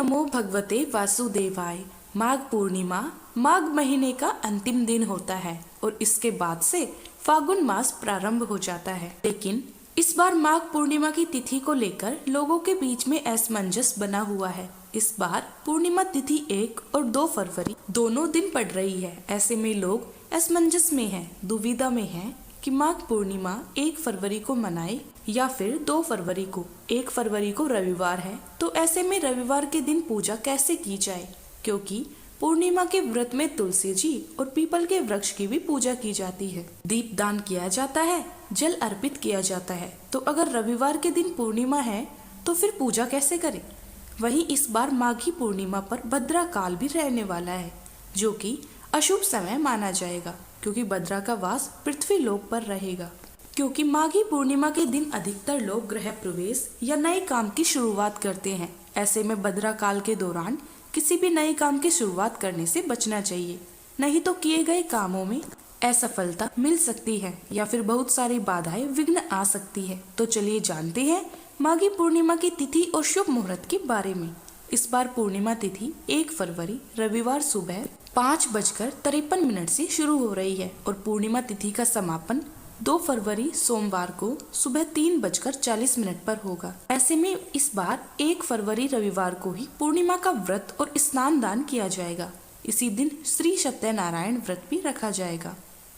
नमो भगवते वासुदेवाय। माघ पूर्णिमा माघ महीने का अंतिम दिन होता है और इसके बाद से फागुन मास प्रारंभ हो जाता है। लेकिन इस बार माघ पूर्णिमा की तिथि को लेकर लोगों के बीच में असमंजस बना हुआ है। इस बार पूर्णिमा तिथि 1 और 2 फरवरी दोनों दिन पड़ रही है। ऐसे में लोग असमंजस में हैं, दुविधा में हैं कि माघ पूर्णिमा 1 फरवरी को मनाए या फिर 2 फरवरी को। 1 फरवरी को रविवार है, तो ऐसे में रविवार के दिन पूजा कैसे की जाए, क्योंकि पूर्णिमा के व्रत में तुलसी जी और पीपल के वृक्ष की भी पूजा की जाती है। दीप दान किया जाता है, जल अर्पित किया जाता है। तो अगर रविवार के दिन पूर्णिमा है तो फिर पूजा कैसे करें। वहीं इस बार माघी पूर्णिमा पर भद्रा काल भी रहने वाला है, जो कि अशुभ समय माना जाएगा, क्योंकि भद्रा का वास पृथ्वी लोक पर रहेगा। क्योंकि माघी पूर्णिमा के दिन अधिकतर लोग गृह प्रवेश या नए काम की शुरुआत करते हैं। ऐसे में भद्रा काल के दौरान किसी भी नए काम की शुरुआत करने से बचना चाहिए, नहीं तो किए गए कामों में असफलता मिल सकती है या फिर बहुत सारी बाधाएं विघ्न आ सकती है। तो चलिए जानते हैं माघी पूर्णिमा की तिथि और शुभ मुहूर्त के बारे में। इस बार पूर्णिमा तिथि 1 फरवरी रविवार सुबह 5:53 से शुरू हो रही है और पूर्णिमा तिथि का समापन 2 फरवरी सोमवार को सुबह 3:40 पर होगा। ऐसे में इस बार 1 फरवरी रविवार को ही पूर्णिमा का व्रत और स्नान दान किया जाएगा। इसी दिन श्री सत्यनारायण व्रत भी रखा जाएगा।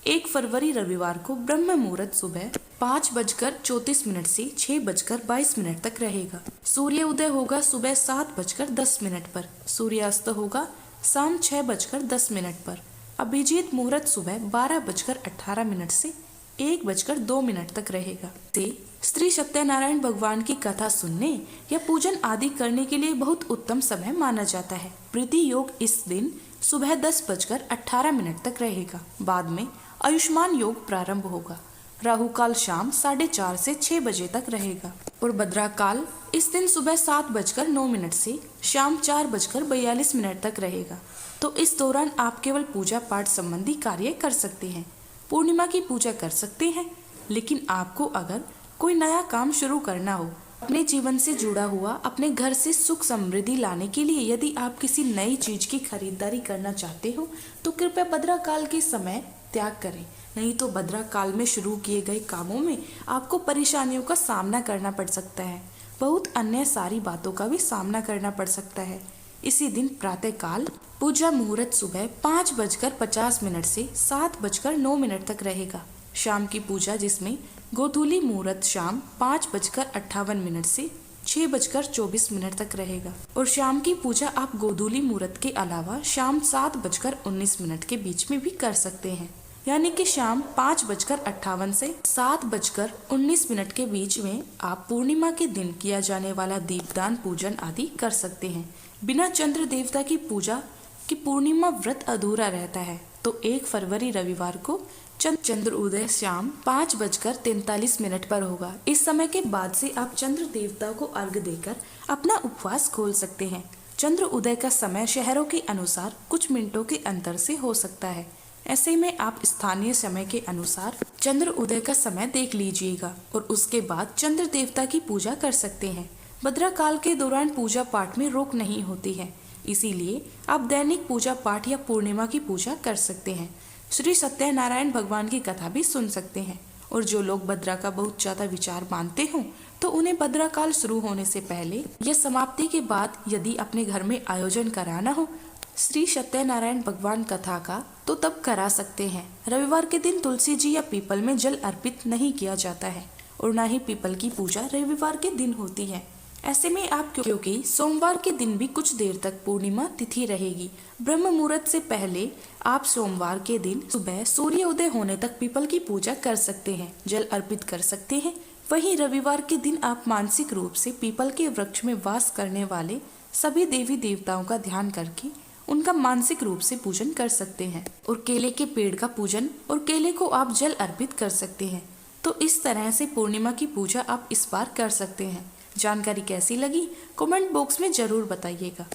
1 फरवरी रविवार को ब्रह्म मुहूर्त सुबह 5:34 से 6:22 तक रहेगा। सूर्य उदय होगा सुबह 7:10 पर। सूर्यास्त होगा शाम 6:10 पर। अभिजीत मुहूर्त सुबह 12:18 से 1:02 तक रहेगा। श्री सत्यनारायण भगवान की कथा सुनने या पूजन आदि करने के लिए बहुत उत्तम समय माना जाता है। प्रीति योग इस दिन सुबह 10:18 तक रहेगा। बाद में आयुष्मान योग प्रारंभ होगा। राहु काल शाम 4:30 से 6 बजे तक रहेगा और भद्रा काल इस दिन सुबह 7:09 से शाम 4:42 तक रहेगा। तो इस दौरान आप केवल पूजा पाठ संबंधी कार्य कर सकते हैं, पूर्णिमा की पूजा कर सकते हैं। लेकिन आपको अगर कोई नया काम शुरू करना हो, अपने जीवन से जुड़ा हुआ, अपने घर से सुख समृद्धि लाने के लिए यदि आप किसी नई चीज की खरीदारी करना चाहते हो तो कृपया भद्रा काल के समय त्याग करें, नहीं तो भद्रा काल में शुरू किए गए कामों में आपको परेशानियों का सामना करना पड़ सकता है। बहुत अन्य सारी बातों का भी सामना करना पड़ सकता है। इसी दिन प्रातः काल पूजा मुहूर्त सुबह 5:50 से 7:09 तक रहेगा। शाम की पूजा जिसमें गोधूली मुहूर्त शाम 5:58 से 6:24 तक रहेगा और शाम की पूजा आप गोधूली मुहूर्त के अलावा शाम 7:19 के बीच में भी कर सकते हैं। यानी कि शाम 5:58 से 7:19 के बीच में आप पूर्णिमा के दिन किया जाने वाला दीपदान पूजन आदि कर सकते हैं। बिना चंद्र देवता की पूजा की पूर्णिमा व्रत अधूरा रहता है। तो 1 फरवरी रविवार को चंद्र उदय शाम 5:43 पर होगा। इस समय के बाद से आप चंद्र देवता को अर्घ देकर अपना उपवास खोल सकते हैं। चंद्र उदय का समय शहरों के अनुसार कुछ मिनटों के अंतर से हो सकता है। ऐसे में आप स्थानीय समय के अनुसार चंद्र उदय का समय देख लीजिएगा और उसके बाद चंद्र देवता की पूजा कर सकते हैं। भद्रा काल के दौरान पूजा पाठ में रोक नहीं होती है, इसीलिए आप दैनिक पूजा पाठ या पूर्णिमा की पूजा कर सकते हैं। श्री सत्यनारायण भगवान की कथा भी सुन सकते हैं। और जो लोग भद्रा का बहुत ज्यादा विचार मानते हों तो उन्हें भद्रा काल शुरू होने से पहले या समाप्ति के बाद यदि अपने घर में आयोजन कराना हो श्री सत्यनारायण भगवान कथा का, तो तब करा सकते हैं। रविवार के दिन तुलसी जी या पीपल में जल अर्पित नहीं किया जाता है और न ही पीपल की पूजा रविवार के दिन होती है। ऐसे में आप क्योंकि सोमवार के दिन भी कुछ देर तक पूर्णिमा तिथि रहेगी, ब्रह्म मुहूर्त से पहले आप सोमवार के दिन सुबह सूर्य उदय होने तक पीपल की पूजा कर सकते हैं, जल अर्पित कर सकते हैं। वहीं रविवार के दिन आप मानसिक रूप से पीपल के वृक्ष में वास करने वाले सभी देवी देवताओं का ध्यान करके उनका मानसिक रूप से पूजन कर सकते हैं और केले के पेड़ का पूजन और केले को आप जल अर्पित कर सकते हैं। तो इस तरह से पूर्णिमा की पूजा आप इस बार कर सकते हैं। जानकारी कैसी लगी कमेंट बॉक्स में जरूर बताइएगा।